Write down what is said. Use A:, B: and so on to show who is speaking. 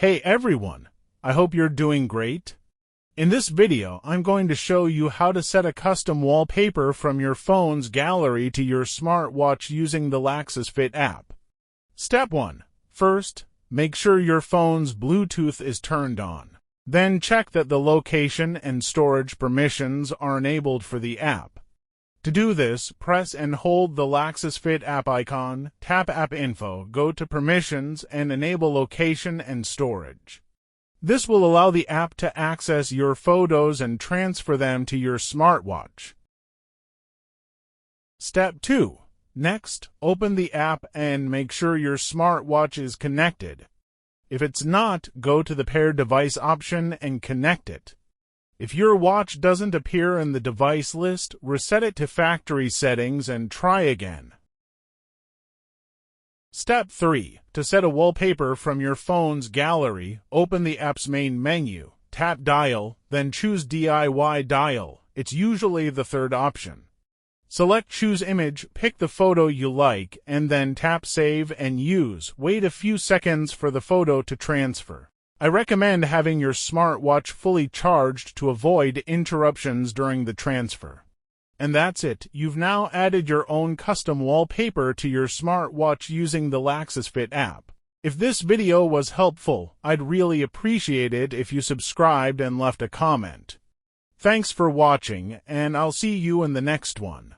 A: Hey everyone, I hope you're doing great. In this video, I'm going to show you how to set a custom wallpaper from your phone's gallery to your smartwatch using the Laxas Fit app. Step 1. First, make sure your phone's Bluetooth is turned on. Then check that the location and storage permissions are enabled for the app. To do this, press and hold the Laxas Fit app icon, tap App Info, go to Permissions, and enable Location and Storage. This will allow the app to access your photos and transfer them to your smartwatch. Step 2. Next, open the app and make sure your smartwatch is connected. If it's not, go to the Pair Device option and connect it. If your watch doesn't appear in the device list, reset it to factory settings and try again. Step 3. To set a wallpaper from your phone's gallery, open the app's main menu, tap Dial, then choose DIY Dial. It's usually the third option. Select Choose Image, pick the photo you like, and then tap Save and Use. Wait a few seconds for the photo to transfer. I recommend having your smartwatch fully charged to avoid interruptions during the transfer. And that's it. You've now added your own custom wallpaper to your smartwatch using the Laxas Fit app. If this video was helpful, I'd really appreciate it if you subscribed and left a comment. Thanks for watching, and I'll see you in the next one.